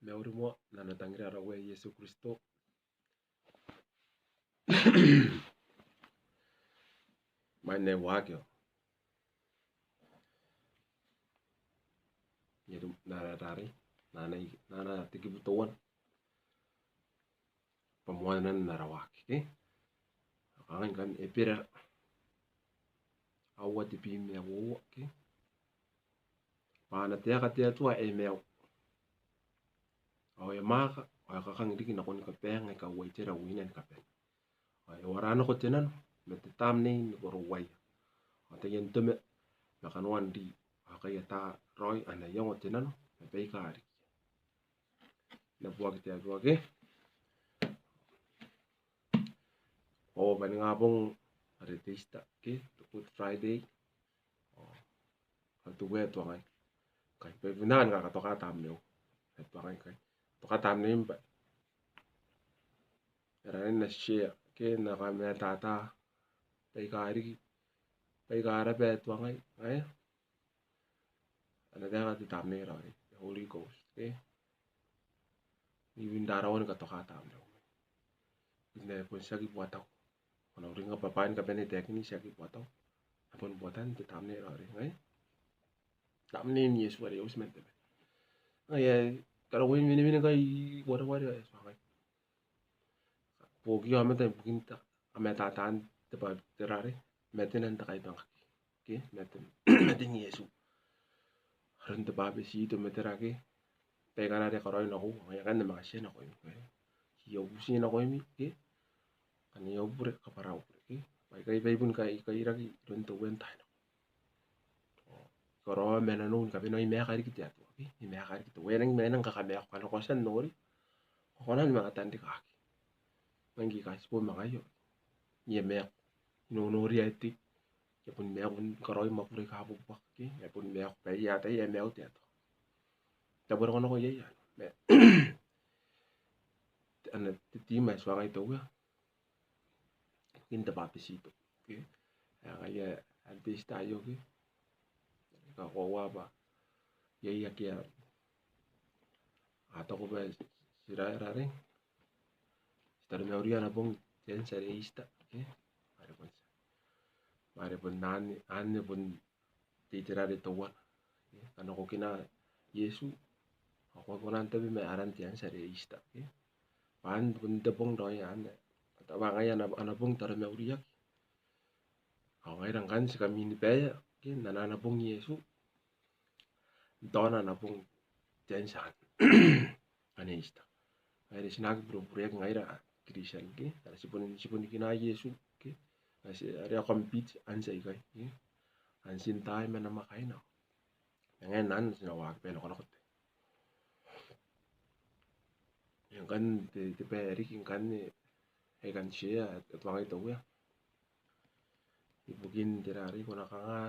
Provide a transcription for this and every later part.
Meurimo nanatangira rawe Yesu Kristo. Mane wagyo. Yedu nararari nana tigibutuan. Pamuanan narawak. Kangen kan epira awa tipi mewo. Pana tiaka tia tua meo. Awa maka awa kakang diki nakon kapeng ka waitera winan kapeng. Awa warano ko tenan mete tamne ni goro wai. Ate yen tume nakanuan di akaya ta roy ana yongo tenan me kari. Na buak tia buake. Oh bani ngabong aretista ke Good Friday. Tu we tu ngai. Kai pe vinan ka to ka tam neu. Tu ngai kai. To ka tam nim ba. Era na share ke na ka me tata. Pe kari. Pe kara pe tu ngai. Ai. Ana da ka tam ne ra. Holy Ghost. Ke. Ni windarawan ka to ka tam neu. Ine pun sagi buatau. Kalau ringa papain ka bene tek ni sagi buatau. Apun buatan tu tam ne ra. Ai. Tam ne ni Yesu ari us mente. Ai kalau win kai wara ya sangai. Pogi amete bukinta ameta tan te ba terare meten ta kai bang. Ke meten Yesu. Ren te ba be si to meterake. Pegana de koroi no ho ya kan de makasih na ko. Yo busi na ko mi ke. Ani yo bure kaparau ke. Bai kai pun kai ragi ren to wen tai. Koro menanun ka bino ime kari kita tu. Ime kari kita. Wenang ka kami ako kan kosan nori. Konan mga tandi ka. Mangi kasi po mga yo. Ye meak nonori iti. Ya pun meak pun karoi mapure ka po pak. Ya pun meak pa iya tayo ya meak tiyato. Tabur ko na ko iya. Ano titima suanga ito ya. Kinta papisito. Kaya antis tayo ke. Kawawa ba. Iya kia. Ato ko ba sira ring. Star meoria na pong ten sarista. Mare pun nani pun titira de towa. Ano ko kina Yesu. Ako ko nanta bi may aran tiyan sarista. Pan pun tepong doy ane. At awangay ana pong tar meoria. Ako ngayon kan si kami ni Pea. Nanana pong Yesu. Dona na pong tiyan sa anista. Ngayon sinag bro-proyek ngayon Christian ke. Sipun kina Yesu ke. Kasi area compete ansa ikay. Ansin tayo man na makain ako. Ngayon nan sinawag pelo ko na kote. Yung kan ti Perik yung kan ay kan siya at wangay ito ya. Ibugin tirari ko na ka nga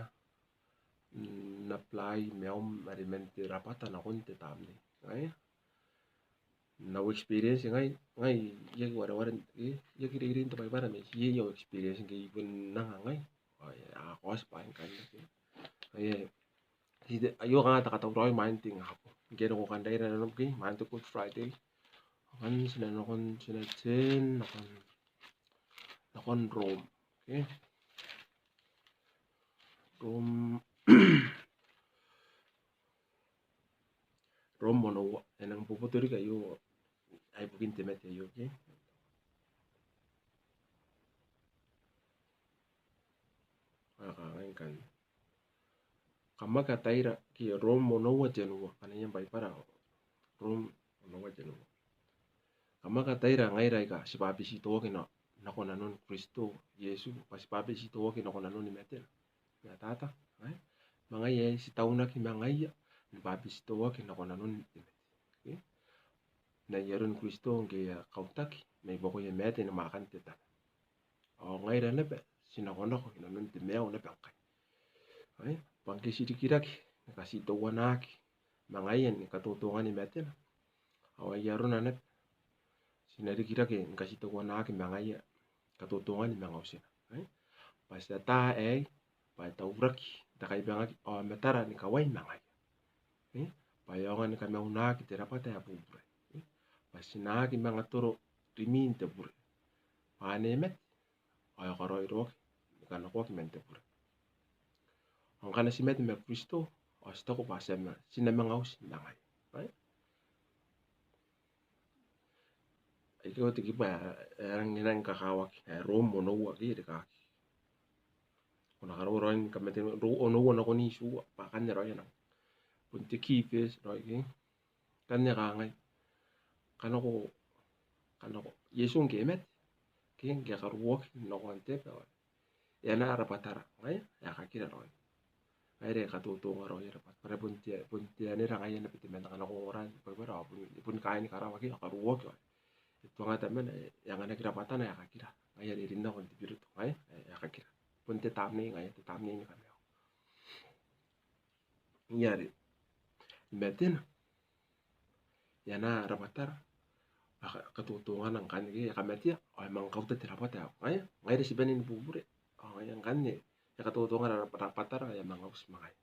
na-apply meom marimenti rapatan akong ti tamni. Ngayon. No experience ngay yag wara yag rin to bay para me yo experience ngay pun na ngay akos pa kan ay ayo ka ta katawroy minding ako gero ko kanday na nom ki man to Good Friday kan sinanokon sinatin nakon Rome okay Rome Rome mono enang puputuri kayo ay bukin temet kayo okay kan kamaka taira ki Rome mono wajenu kananya bay para Rome mono wajenu kamaka taira ngaira ka si papi si toke na nako nanon Kristo Yesu pas papi si toke nako nanon ni metel ya tata ay mga ye si tauna ki mga ya ni papi si toke nako nanon okay na yeron Kristo nge kautaki may boko ye mete na makan teta o ngaira na pe sinakono ko nanon ti meo na pangkay ay pangki sidikiraki nakasi towanaki mga yan katutungan ni metel awa yeron na sinadikiraki nakasi towanaki mga ya katutungan ni mga usina ay pas ta ay pa tauraki takay bangaki o metara ni kaway mga ay Bayongan kami unaki te rapata ya bubure. Pasinaki mga turo rimin te bure. Panemet ay karoi roki kana koki mente bure. Ang kana simet me Kristo asta ko pasema sinema ngaus nangai. Ikaw tiki pa ang inang kakawak Rome no wa ki de kaki. Kuna karo roin kamete ro ono na ko ni su pa kanya roin na. Punti kipes roin kanya kangai. Kanako Yesu ngemet king ya karuok no konte pa. Ya na rapatara ngai ya kakira roin. Ngai re katuto ngaro ya rapat. Para punti ani rangai na pitimen kanako oran pa para pun kain karawaki karuok. Itu nga tamen yang ana kirapatan ya kakira. Ngai ri rinda konti biruto ngai ya kakira. Punti tamni ngai te tamni ni kameo. Nyari. Metin ya na rapatar katutungan ng kanigi kamatia ay mang kauta tirapat ya ngai de sibenin bubure yang kanne ya katutungan na rapatar ya mang aus mangai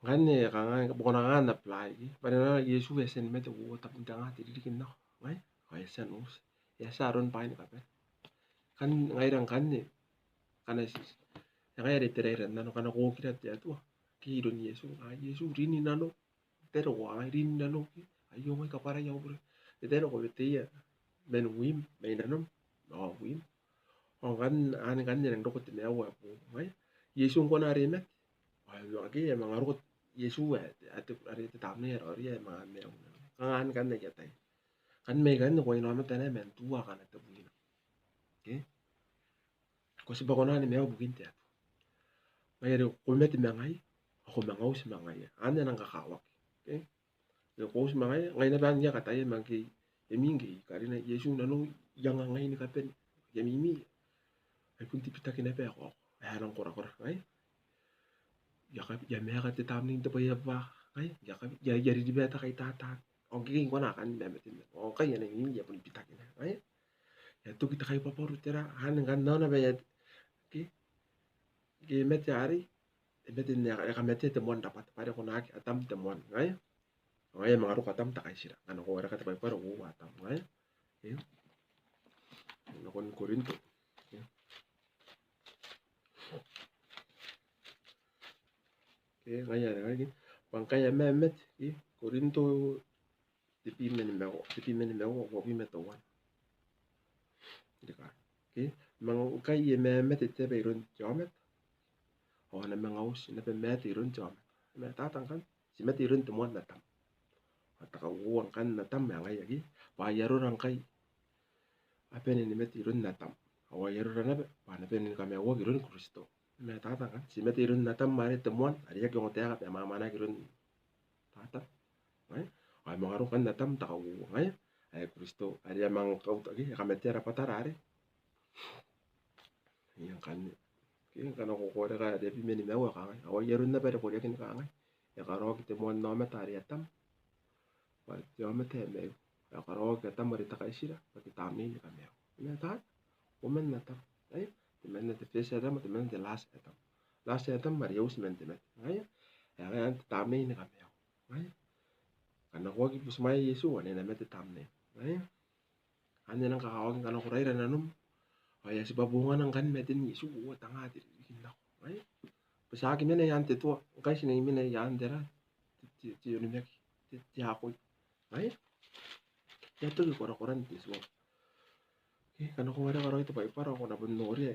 kanne kangai bukan ngan apply padahal Yesu esen mete wo tapin tanga tidikin no ngai ay sen us ya saron pain kape kan ngai rang kanne kana sis ngai de tere nano kana ko kira ya tu kiron Yesu Yesu rini nano pero wa rini nano ayo ngai kapara ya bure Itero ko betia men wim men nanom no wim on kan yang dokot ne awa po mai Yesu ko na rin met ay lagi ya mga rukot Yesu at ari tamne ari ya mga me kan ne yatay kan me kan ko ino met na men tuwa kan at buin okay ko si bakona ni me bugin te may ro ko met me ngai ako mangaus mangai anya nang kakawak okay yo ko mangai ngai na ban ya katay mangki emingi karina Yesu nanu yang ngai ni kapen ya mimi ay kunti pitaki na pe ako ay harang kora ay ya me ka te tamning te pa ya ba ay ya di beta kay tata ang giging ko na kan me metin okay yan mimi ya pun pitaki na ay ya tu kita kay paparu tera han kan na ba ya ki met yari metin ya ka metin te mon dapat pada ko na atam te mon ay Ngayon mga ruka tam takay sila. Ano ko wala ka tapay para uwa tam. Ngayon. Okay. Ano ko ng Korinto. Okay. Okay. Ngayon. Pangkaya memet. Okay. Korinto. Tipimen meo. Wapi metawan. Okay. Mangkaya memet ite pa irun jamet. O na mga us. Na pa met irun jamet. Metatang kan. Si met irun tumuan na tam. Atakawan kan natam yang ay lagi bayaro rang kai apen ni met irun natam awayaro rang pa na pen kami awag irun Kristo me tata kan si met irun natam mari temuan ari yak yung tea ya mama na irun tata ay mga ro kan natam takawu ay Kristo ari mang kau tagi kami tera patarare yang kan ako ko ka depi meni mewa ka awayaro na pero ko yakin ka ya karo temuan no metari atam Yome te me akaro ke tamari takaisira pati tamni ni kameo me ta omen nata ay men te fese adam te men te las adam mari us men te met ay ay tamni ni kameo ay kana ko ki pusmai Yesu ane na met tamni ay ane nang kakawag kana ko rai rananum ay si babungan ng kan metin Yesu wa tanga ti kinna ay pasaki men yan te to kai sin men yan dera ti ni mek ti hakoy ay ya to ko koran ti so kan ko wala karo ito pa para ko na bunori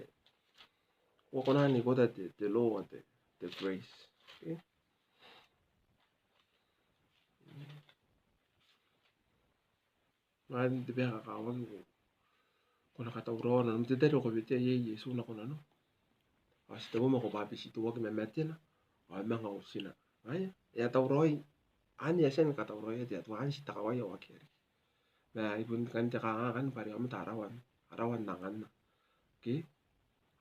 ko ko na ni ko the law the grace okay man di ba kakawag ko nakatauro na nung titero ko bite Yesu na ko na no hasta mo ko babisito wag me metin ay mga usina ay ya tauroi ani yasen katauroi ya tuan si takawaya wakiri na ibun kan kan pare am arawan nangan na okay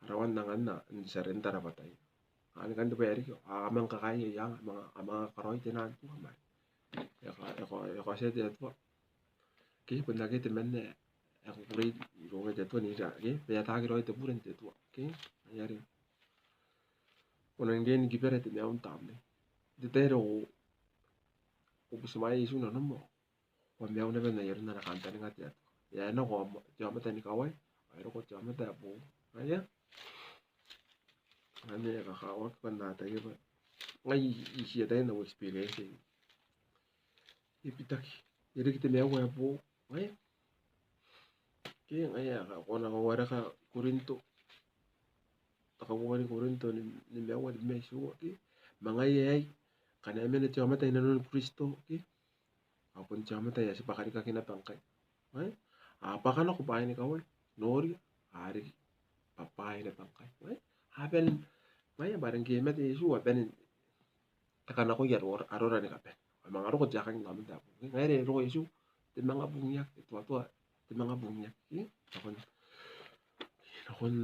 arawan nangan na sarenta rapatay ani kan de pere ko amang kakaya yang mga karoi tenan tu amay ya ko se de tu okay pun lagi temen ne ako kulay yung de tu ni ja okay ya tagi roi te buren te tu okay ayari unang din gibere te meon tamne de pero kusema Yesu na nomo kwa mea una bena yeru na kanta ni ngati ya na ko jamata ni kawai ayro ko jamata bu aya ane ka kawa ko na ta yeba ngai isi ta na experience ipitaki yere kite mea wa bu aya ke ngai ya ko na ko wara ka Korinto takawari Korinto ni mea wa me su ki mangai ai kana mena jamata ina non Kristo ki apun jamata ya sepakari ka kina pangkai aya apa kana ko ba ni kawai nori hari papai na pangkai aya hapen maya bareng ke met Yesu apen takana ko yar arora ni kapen mangaro ko jakang namin tapo ngaire ro Yesu te mga bungyak tua te mga bungyak nakon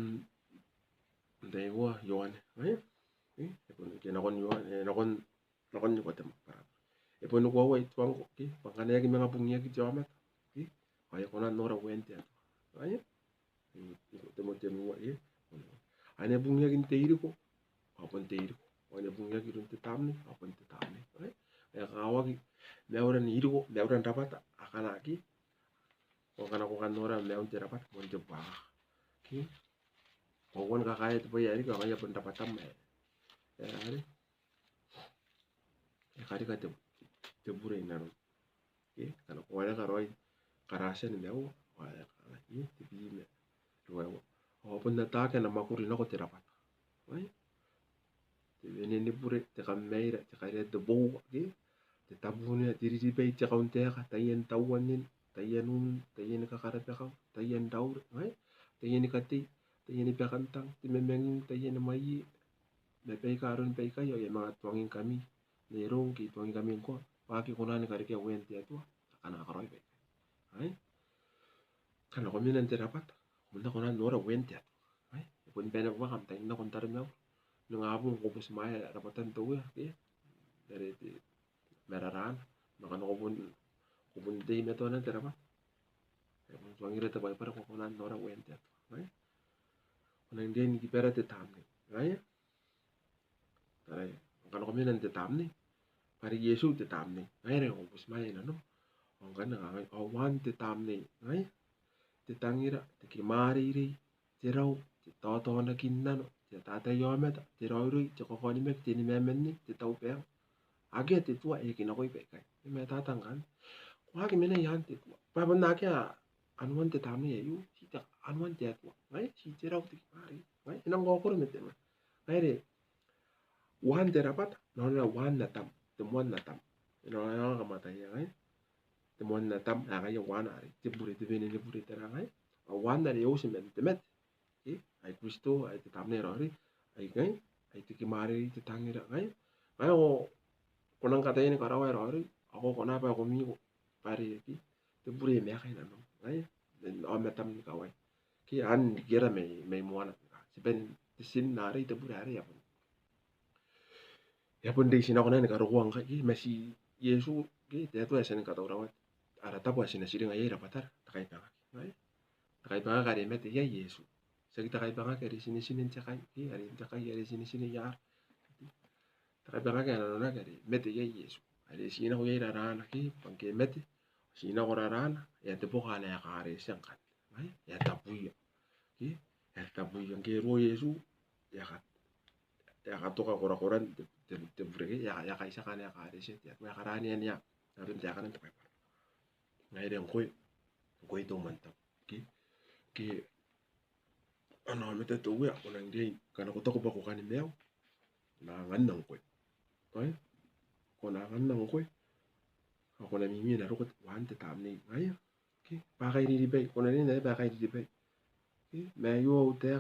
dewa yoan aya epon ke nakon yoan nakon ko tem para epon ko wa tuang ko ki pangana ki mga bungyak ki jamat ki aya kona nora wente aya temo wa ye ane bungyak inteiro ko apon teiro ane bungyak irun te tamni apon te tamni aya kawagi meuran iru meuran dapat akana ki ko kana ko kan nora meun te dapat mon te ba ki ko won ka kaya te ya ri ka kaya pendapat tam ya ari ya kari ka te bure inaro ki kana ko wala ka roi karasa ni meu aya kana ki te bi me ro o pun na ta kana makuri no ko te dapat aya te venene bure te kameira te kaya te bo ki te tabunya diri di bay te kaunte ka tayen tawanin tayenun tayen ka karata ka tayen daur ai tayen kati tayen pakantang ti memeng tayen mai me pay karon pay kayo ya mga tuangin kami nerong ki tuangin kami ko paki kunan ka rike wente ato kana karoy pay ai kana ko minan te dapat munda kunan nora wente ato ai pun pena ko kam tayen na kontar mew nungabong ko bus maya rapatan to ya dari meraran maka no kubun dei meto na terapa kung tuangira te pai para ko kunan nora wente ai kunan den ki pera te tamni ai kalau kami nanti tamni pari Yesu te tamni ai re ko bus mai na no on kan ngai o wan te tamni ai te tangira te ki mari ri te rau te to na kinna no te tata yometa te roi te ko ni mek te ni memenni te tau pe age te tua e kina koi pe kai me tatang kan kwa ki mena yan te tua pa ban na kya anuan te tamni yu si ta anuan te tua ai si te rau te mari ai nang go ko me te ai re wan te rapat no na wan na tam te mon na tam no na ka mata ya ai te mon na tam a ga wan ari te bure te vene ne bure te ra ai wan na yo se men te met ai Kristo ai te tamni ro ri ai kai ai te ki mari te tangira ai ai o konang kata ini karawa rori ako kona pa ko mi pare ki te bure me kai na no ai o metam ni kawai ki an gira me muana si ben te sin na ri te bure ari ya pun di sini ako na ni karuang ka ki mesi Yesu ki te to esen ka rawat ara tapo esen siri ngai ra patar takai pa ai takai pa ka re mete ya Yesu sa kita kai pa ka ri sini cakai ki ari cakai ari sini ya Takaipangaga na gari mete ye Yesu ari sina ko yera rana ki pangke mete sina ko rana ya te poka na ya kare sangkat ai ya tapuya ki ya tapuya ke ro Yesu ya ka toka kora koran te brege ya ka isa kana ya kare se ya karani ya narin ya kana te pa ngai den koi to mantap ki ano mete to ya ko nang dei kana ko to ko pa ko kan mew na ngan nang koi ai còn ăn nang koi ako na mimi na rokot wan te tam ni ai ki pa kai di bay ko na ni na pa kai di bay ki me yo te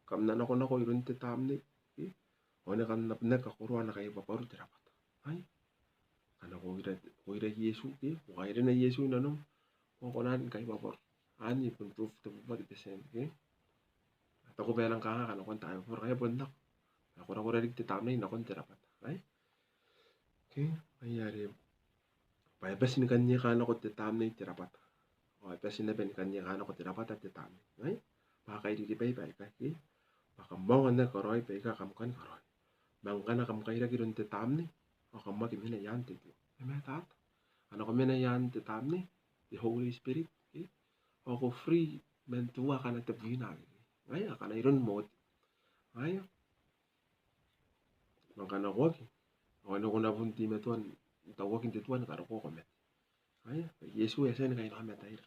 kam na ko irun te tam ni ki ona kan na ka ko na kai pa paru te rapat ai kana ko ira Yesu ki ko ira na Yesu na no ko na kai pa paru ani pun proof te pa di pesen ki ta ko belang ka kana kon tayo por kai pun nak ako ra ko dik te tam ni na kon te rapat ai ki ai are pai pesin kan ni kana ko te tam ni te rapat oi pesin na ben kan ni kana ko te rapat te tam ni ai pa kai di bay pai kai ki pa kam mo na ko roi pe ka kam kan ko roi bang kana kam kai ra ki ron te tam ni o kam ma ki mena yan te tu me tat Kana ko mena yan te tamni the Holy Spirit. Okay? Ako free mentua kana te buina. Ngaya kana iron mo. Ngaya makana ko ki. Ako na bunti metuan tawakin te tuan karo ko met. Ngaya Yesu esen kai na metaira.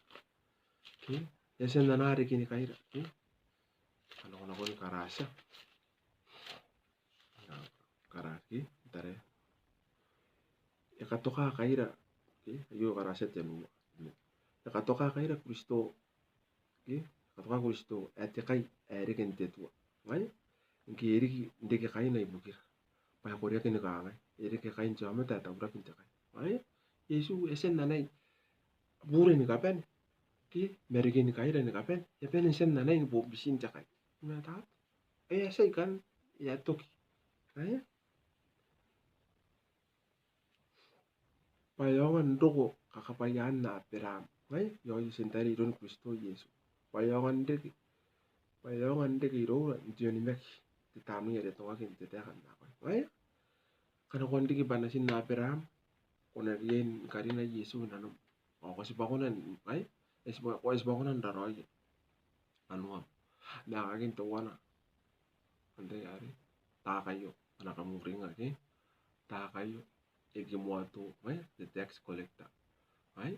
Okay? Esen na nari kini kaira. Okay? Kana ko na ko karasa. Karaki tare. Ya katoka kaira. Okay? Ayo karasa tenu. Ya katoka kaira Kristo. Okay? Katoka Kristo etikai eriken tetua. Ngaya inki eriki ndeke kai na ibukira. Pa korea kini kangai. Erike kai njama ta tabra kinta kai. Ngaya Yesu esen nanai bure ni kapen. Okay? Merike ni kaira ni kapen. Ya pen esen nanai ni bo bisin cakai. Ngata. Esen kan ya toki. Ngaya payawan doko kakapayaan na aperam. Ngay, yo sentari ron Kristo Yesu. Payawan deki ro ndiyo ni mek titamu ya deto wakin tetekan na ko. Ngay, kana kon deki banasin na aperam kona rien karina Yesu nanum. O kasi bakunan, ngay, esbakunan daroy. Ano na akin tawana. Ante yari, takayo, anakamuring ake, takayo. Egi muatu, ngay, the tax collector. Ngay,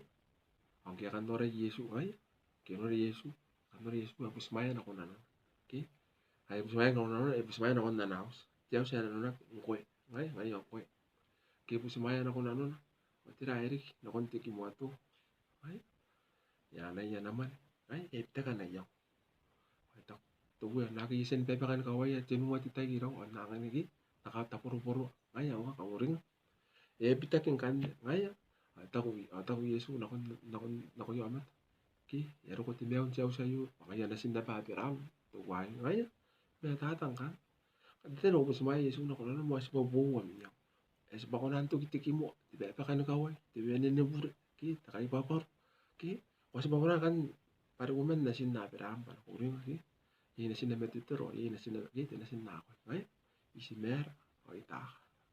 ang kaya kanore Yesu, ngay, kanore Yesu, aku semayan ako nanon. Okay? Ay semayan ako nanon, semayan ako nanaos. Tiyaw siya nanon ngkwe, ngay ang kwe. Kaya semayan ako nanon, matira Eric, nakon tiki muatu. Ngay, yana yan naman. Ngay, epta ka na yaw. Ay tak, tuwe, nakisen pepe kan kawaya, tinuwa titay giraw, anangan nigi, nakatapuro-puro. Ngay, ako kamuring. Epita king kan, ngay, ataku Yesu nakon yo amat. Ki yaro ko timeon siya sayo makaya na sinda pa piram to why ngaya na tatang kan kadte no bus mai Yesu na kono mo asba buwa minya es ba kono anto kitiki mo tibe pa kan kawai tibe ne ne bur ki takai papar ki was ba kono kan para women na sinda piram para kuring ki ye na sinda metitero ye na sinda ki na sinda ko ngaya isi mer o ita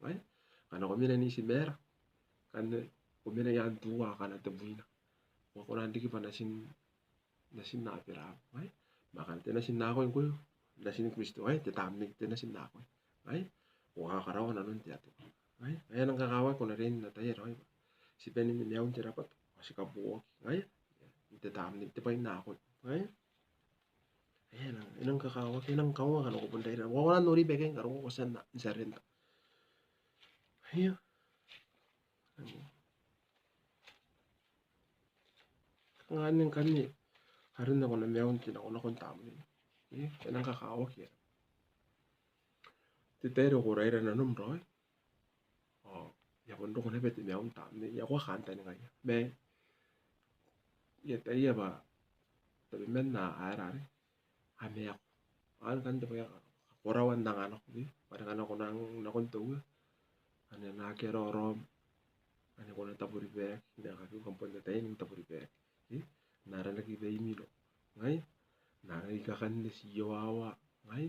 ngaya kana ko mina ni isi mer kan ko mina yan tuwa kana tebuina ko nanti ki nasin na pera ay makan nasin na ako yung kuyo nasin Kristo ay tatamig nasin na ako ay wakakarawan na nun tiyato ay ayan ang kakaway ko na rin na tayo ay si Penin ni Meon tirapat kasi kabuo ay tatamig tipay na ako ay ayan ang inang kakaway kinang kawa kan ako punta rin wala nori begeng karo ko sa na sa rin ay nganin kani harin ako na Meon tinako na kung tamig inang kakaway yan titero ko rin na num roy ya kondo ko na beti Meon tamig ya ko kanta ni kaya me ya tayo ba tabi men na arari ame ako an kan tabi korawan na anak ko parang anak ko nang nakuntuwa ano na kero rom ano ko na tapuri bek na kapi kampon na tayo ng tapuri bek nara lagi ba imilo ngay nara ikakan ni si Yowawa ngay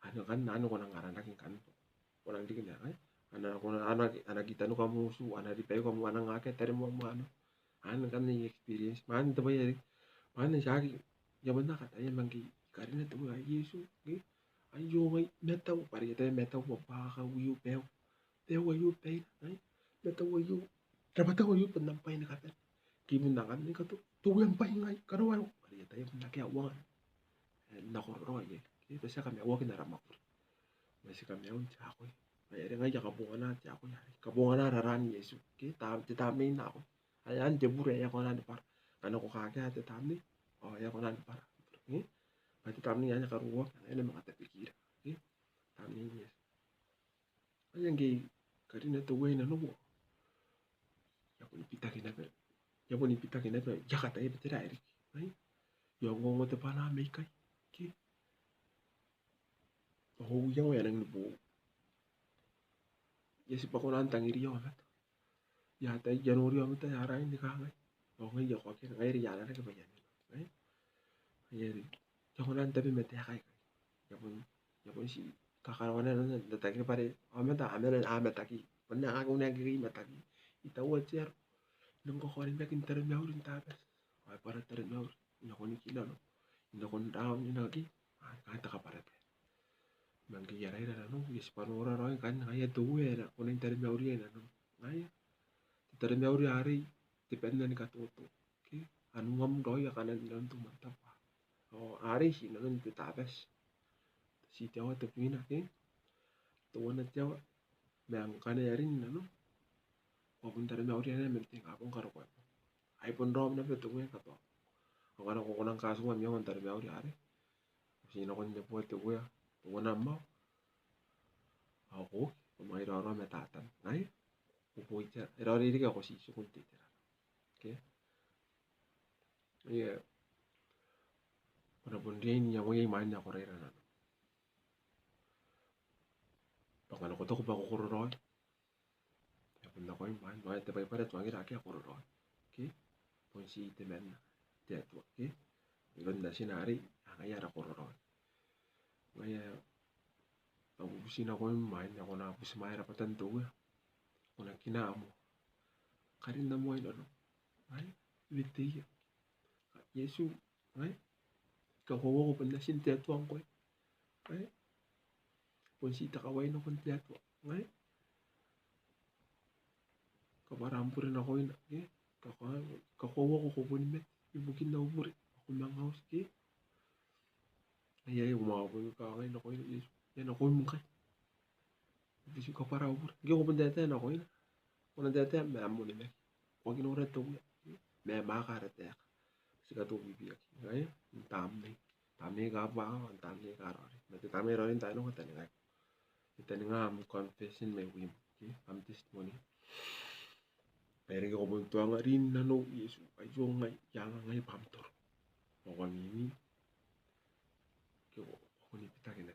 ano kan ano ko nang aranak yung kanto ko nang di kanya ngay ano ko na anak kita no kamusu anak di payo kamu anang ngake tari mo ano ano kan ni experience man tabi yari man ni saki yaman na kataya mangki karina tabi ay Yesu ayo ngay metaw pari tayo metaw mapaka wiyo pew pew ayo pay ay metaw ayo dapat ayo penampay na katan kimin na kan ni kato tuwang pahingay karawan pari tayo nakiawan nakororo ay kita siya kami awakin na ramak masih kami awon ako ay ari nga kabungan na ako yari kabungan na rarani Yesu kita titamin na ako ayan jebure ya ko na par ano ko kagaya titamin oh ya ko na par pati tamni nya karuwa ay mga tapikira tamni yes ayan gay karina to way na no yapon ipita kinapa yakata ay betira eri ay yo ngongo te pana may kay ki oh yang ya nang nubu yes pa ko nan tangiri yo amat ya tay January amat ay aray ni kangay oh ngay yo ko kin ngay ri yana ka bayan ay ay yo nan tabi mete kay yapon si kakarawan na natagri pare amata amena amataki panya ako nagri mataki itawa cher nang ko korin back in terem yaurin tabes ay para terem yaur ina ko ni kila no ina ko down ina ki kan ta ka para pe mangi yara ira no yes panora ro kan ngaya tu era ko ni terem yauri ina no ngaya terem yauri ari depende ni ka tu ki anu ngam do ya kanan dan tu mantap oh ari si no ni tabes si jawa tu pina ki tu na jawa bang kana yarin no ko pun terem yauri ina menting apong karo ko ai pun rom na betu ngai ka to ko kana ko nang kasu ngam yon terem yauri ari si no kon de pueto gue tu na mo ako mai ro ro metatan ngai ko ko ita ro ri ka ko si su kun te okay iya kuna pun dia ni yang ngai main na ko re na pakana ko to ko ba ko ro ya pun na ko main no te pai para tu ngai ra ke ko ro okay pun si te men te tu okay ilon da sinari ngai ra ko ro ngai aku busina ko main na ko na bus mai ra patan tu kuna kina mo karin na mo ino ai vite Yesu ai ka ko ko panda sin te tu ang ko ai pun si ta ka wai no kon te tu ai ka parampur na ko ina ka ko ko pun me ibukin na ubur ako mangaus ki ay uma ko ka ngai no ko Yesu yan ako mo kai bisi ka para ubur gi ko panda te na ko ina ko na te me amu ni me ko ki no re tu me ma ka re te sika tu bibi aki ngai tam ni ka ba tam ni ka ro me te tam ni ro ni ta no ka ngai kita nga am confession me wim ki am testimony pero ko pun tuang rin na no Yesu ay jo ngai yang ngai pam tor ko ni ko ni pita kene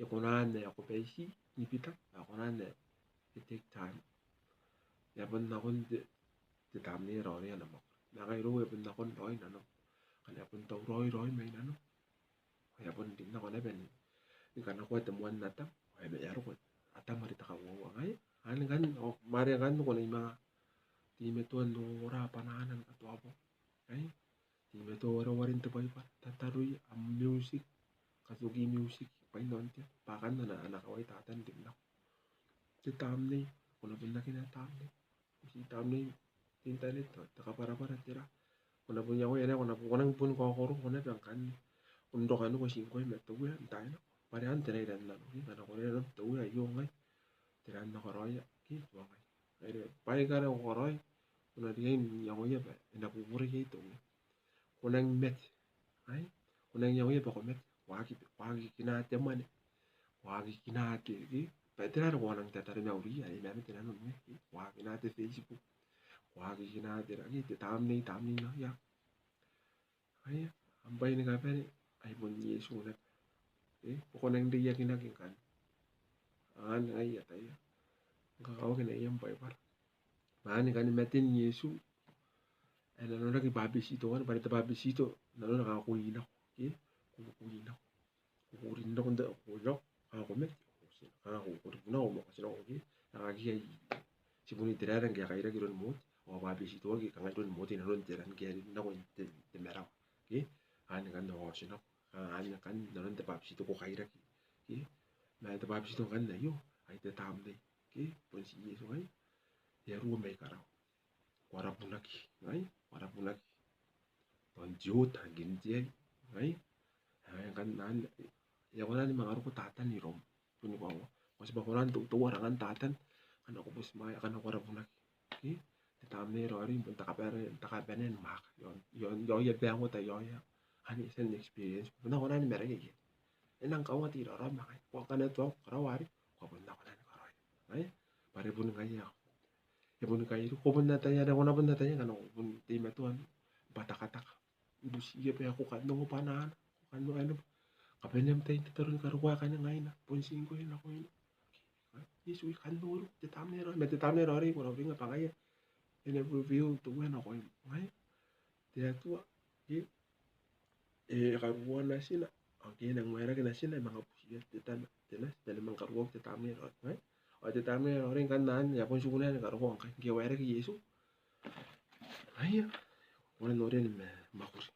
e ko na ne ko pe si ni pita ko na ne it take time ya pun na kon te tam ni ro ni na mo na ngai ro e pun na kon roi na no kan ya pun to roi me na no ya pun din na ko na ben ni kan ko temuan na ta ay me yaro ko ata mari ta ka wo ngai an kan mari kan ko ni mga ti me tuan no ora pananan ka to apo ai ti me to ora warin te pai pa tatarui am music kasugi music pai non te pa kan na anak awai tatan din na te tam ni ko na bin na kina tam ni si tam ni internet to ta ka para tira ko na pun yawo ene ko na pun ko na bang kan undo kan ko sin ko me to we dai no pare an tere dan na ni na ko re no to we yo ngai tiran na ko roya ki to ngai ai pai ka re ko roy kuna dia yang oye ba ina ku buri ke itu kunang met ai kunang yang oye ba ko met wagi kina temane wagi kina te ki petra ro wanang ta tar na uri ai me metra no me wagi na te Facebook wagi kina te ra ki te tam ni no ya ai ambai ni ka pe ai bon Yesu na ko nang dia kina kin kan an ai ya ta ya ka ka ke ne yam pai par mani kan metin Yesu ela no ki babisito kan pada babisito na no ka kuina ki kuina kuina kon da ko no ka ko met ka ko no mo ka no ki ka ki ai si puni tiraren ke ka ira ki ron mot o babisito ki ka ngai ron mot ina ron tiran ki na ko te mera ki an kan no si no an kan na ron te babisito ko ka ira ki na te babisito kan na yo ai te tam dei ki pun si Yesu ai ya ruwa mai kara warapunaki ai warapunaki ton jut hangin je ai kan nan ya wala ni mga ko tatan ni rom puni ko mas ba ko nan tu warangan tatan kan ako bus mai kan ako warapunaki ki tamne ro ri pun takaperen mak yo ya be ko ta yo ya hani sen experience na ko nan mere ki enang ka wati ro ram mai ko kan to rawari ko pun na ko nan ko ai pare pun ngai ya pun kai ko pun na tanya na ko na pun na tanya kan pun ti metuan batak-batak ibu siya pa ako kan no panan kan no ano kapenem tay turun karwa kan ngai na pun singko yun ako yun Yesu kan no te tamne ro me te tamne ro ri ko ri nga pangaya ene review to wen ako ngai te atua ki karwa na sina ang nang mera na sina mga pusiya te tan te na te mang karwa te tamne ro ngai o te tamne ro ri kan nan ya pun sukunan karwa kan ki wera ki Yesu Haya, wale nore ni makuri.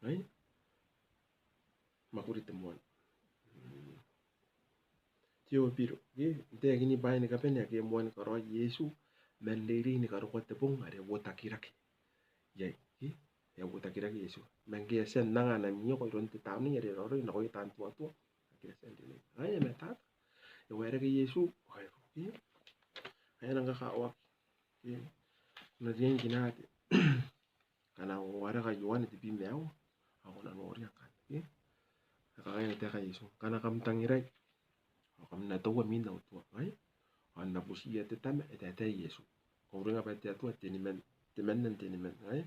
Haya, makuri temuan. Tio piro, nte kini bai ni kapenya ke muan karo Yesu mendiri ni karo kote pung are wotakiraki. Yai, ya wotakiraki Yesu. Mengia sen nanga na minyo ko ron te tamni are roro na ko tan tua tua. Kira sen dile. Haya metat. Ya wera ke Yesu, haya. Haya nanga kawa. Na rien kinati. Kana wara ka Yohane te bimeo. Ako na ngori akan. Kaya te ka Yesu. Kana kam tangirai. Kam na tawa min na tua. Haya. Ana busia te tame te Yesu. Ko ringa pa te tua te ni men. Te men nan te ni men. Haya.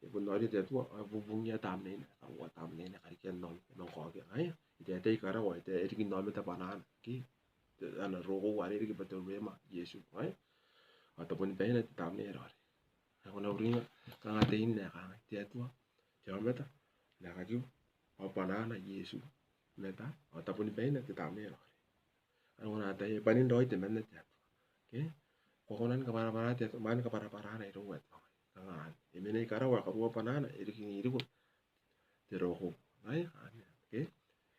E pun nori te tua bubungnya tamne. Ka tamne na karikian non ko ke. Haya. Te kara wa te erikin nome ta banana. Ki. Ana rogo wari ki betul wema Yesu. Haya. Ataupun pena te tamne rori. Ako na ringa ka ngate in na ka te tua. Jameta. Na ka ju. O banana Yesu. Meta. Ataupun pena te tamne rori. Ako na te panin doi te men te tua. Oke. Kokonan ka para te man ka para na iro wet. Kangan. Emene kara wa ka ruwa banana erikin iro. Te rogo. Haya. Oke.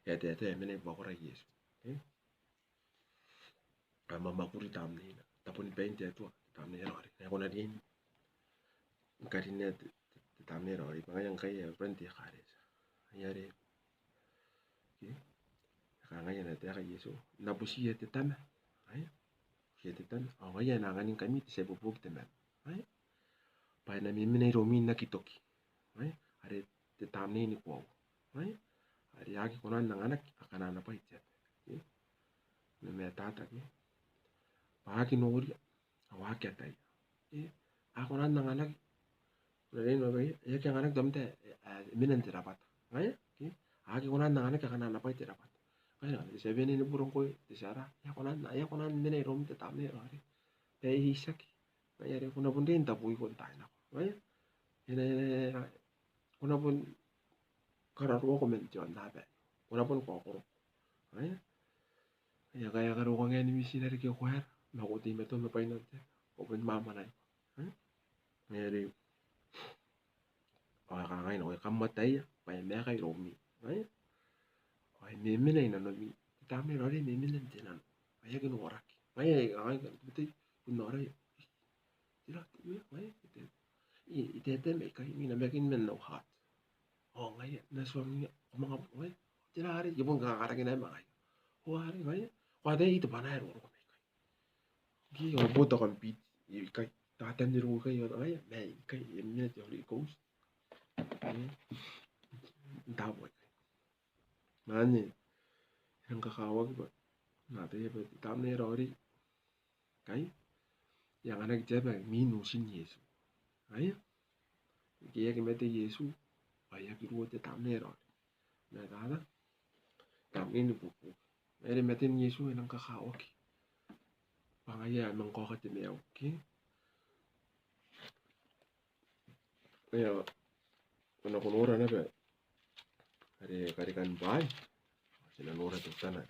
Ya te emene bakora Yesu. Oke. Ama makuri tamne na. Tapun pen te tua. Tamne rori. Ako na din. Karinet te tamne rori. Pangayang kaya berhenti kare. Ayare. Oke. Kangaya na te ka Yesu. Nabusia te tame. Haya. Busia te tame. Awaya na nganing kami te sebubuk te men. Haya. Pai na mimine romin na kitoki. Haya. Are te tamne ni kwao. Haya. Are yaki konan nang anak akan ana pa itiat. Oke. Na me tata ke. Pahaki nori. Awaki atai. Oke. Ako nan nang anak. Nalin mo ba? Yaki ang anak damte minan te rapat. Haya. Oke. Aki konan nang anak akan ana pa iti rapat. Kaya sabi ni burong ko ti Sara, ya konan mene rom te tamne rori. Pe hisak. Kaya re kuna pun din tapuy ko tayo na. Kaya ina kuna pun kararo ko men tion nabe. Kuna pun ko ko. Kaya karo ko ngani missionary ke kwer, makuti meto me painante. Ko pun mama na. Kaya re kaya no kamatay pa me kay romi. Kaya ay mimina ina no mi tamne rori mimina tinan. Kaya gino oraki. Kaya betul kunore. Tila kaya ite me kay mina mekin men no hat. Oh kaya na suami mga kaya tila hari ibon kakarakin na mga. Oh hari kaya kaya ito panay ro ko kay. Gi ko boto kan pit kay tatan ni ro kay kaya may kay mina ti Holy Ghost. Dapat. Mane yang kakawag ba natin ba tamne rori kay yang anak jaba minusin Yesu ay kaya kimete Yesu ay kiruo te tamne rori na dala tamne ni pupu ay metin Yesu nang kakawag pangaya mang kokat te meo ki kaya kunora na ba are karikan bay sinanora te tanah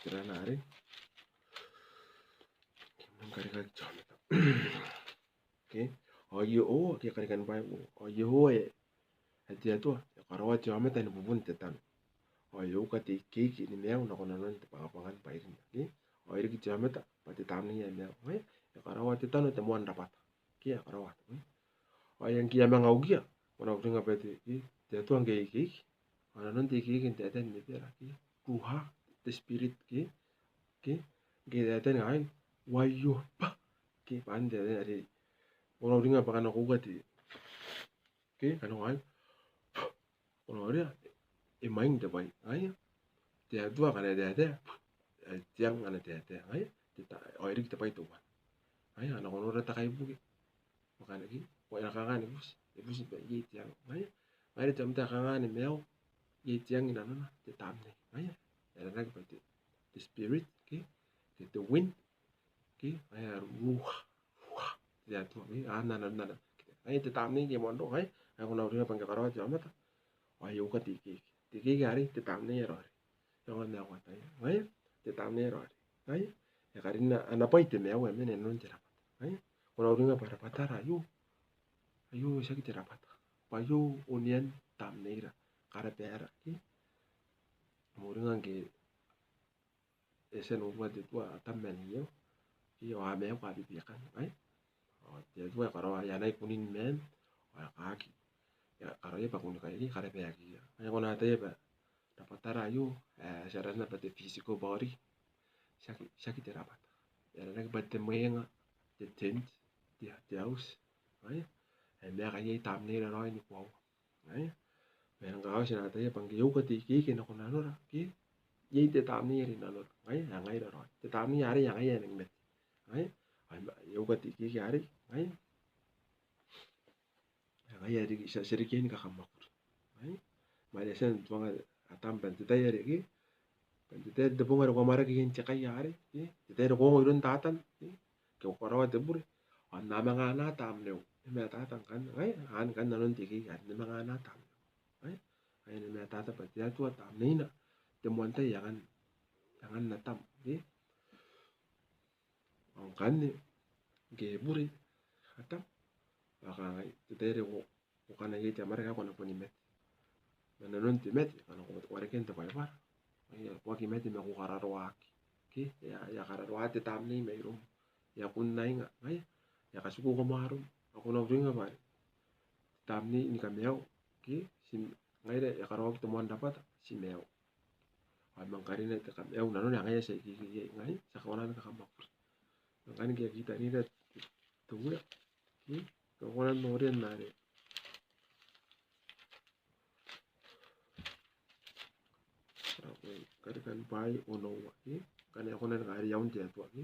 tira na are karikan chama okay oyo ke karikan bay oyo hati tu karawa chama tan bubun te tan oyo ka te kiki ni meo na konanon te pangapangan pairin okay oyo ki chama ta pati tamni ya meo oy karawa te tan te muan dapat kia karawa oyo yang kia mangaugia wana kuringa pati te tu ang kiki konanon te kiki te tan ni pera ki ruha the spirit ki te tan ay wayo pa ki pande ari wana kuringa pakana kugati ki ano ay wana kuringa main te bai ay te tua kana te tiang kana te ay kita oirik te pai tu ay ana kono rata kai buki makana ki wala kakani bus be yi tiang ay te mta kakani meo yi tiang ina nana te tamne ay era nag pa the spirit ki the wind ki ay ruha ya tu ana nana ay te tamne ki mondo ay kono ringa pangkaro jama ta ay uka tiki hari te tamne rori jangan na wata ay te tamne rori ay ya karina ana pai te meo mene non tera ay kuna uringa para patara ayu sakit rapata payu unian tam neira kara pera ki muringa ke esen uwa de tua tammen yo ki wa me kwa bi kan ai de tua karo ya nai kunin men wa kaki ya karo ya pakun kai kara pe ki ya kona te ba rapatara ayu sarana pate fisico body sakit rapata ya nai pate menga de tent de house ai me ka ye tam neira roi ni kwa ai me nga house na te pang yo ka ti ki na kona no ki ye te tam ni ri na lo ai ya ngai ro te tam ni ari ya ngai ya ning met ai yo ka ti ki ari ai ya ngai ya di sa serikin ka kamak ai ma le sen tuanga atam ben te ya ki ben te de bunga ko mara ki en chakai ya ari ki te ko ngoi tatan ki ko koro te buri an na mga na tam leo me tatan kan ai an kan na non ti ki an mga na tam ai ai me tata pa te tu tam ni na te mon te ya kan na tam ki ang kan ni ge buri atam baka te ko kana ye te mara ka ko na poni met na non ti met kana ko ware ken te pa par ai ko ki met me ko kara ro ki ya kara ro te tam ni me ro ya kun nai nga ai ya ka suku ko marum ako na ringa ba tam ni ka meo ki sim ngai de ya karo te mon dapat si meo ai mang karina te ka meo na no ya ngai se ki ngai sa ko na ka mak ngani ke kita ni da tu ya ki ko na no re na re kari kan pai ono wa ki kan ya ko na ngari yaun te tu ki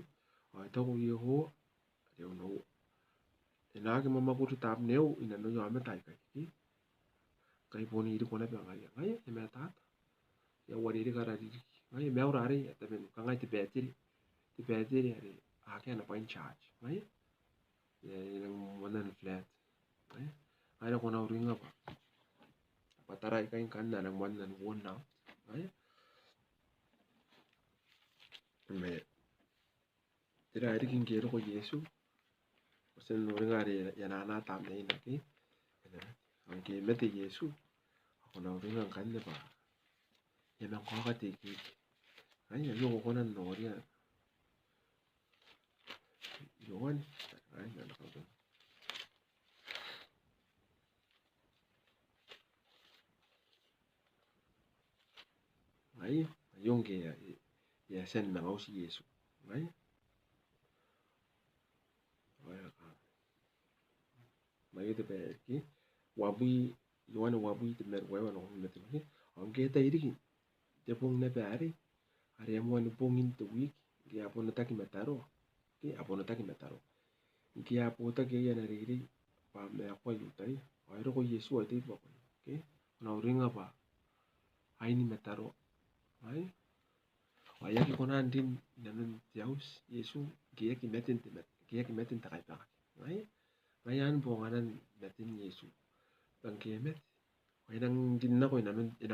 ai to ko ye ho de ono ena ke mama ko tam neu ina no yo ame tai kai ki kai poni ri ko na pe ngai me ta ya wari ri kara ri ngai me ora ri ta ben ka ngai te betiri ari ake na pa in charge ngai ya nang monan flat ngai ai ko na ringa pa patarai kai kan na nang mon nan won na ngai me tira ri kin ke ro ko yesu sen no ringa ri ya na tam nei na ki ang ke mete yesu ako na ringa kan ne pa ya nang ko ka te ki ai ya yo ko na no ri yo wan ai na ka ai yung ke ya sen na ngau si yesu ai mai te pe ki wabui yuan wabui te mer wa no me te ki ang ke te ri te pung ne pe ari mo ni pung in tu wi ki apo na ta ki metaro ki apo na ta ki metaro ki apo ta ke ya na ri pa me ako yu tai ai ro ko yesu ai te pa ki na ringa pa ai ni metaro ai ai ki konan din nanan tiaus yesu ki metin te met ki metin ta kai pa ai ngayan po nganan metin yesu bang ki met ai nang din na ko nanan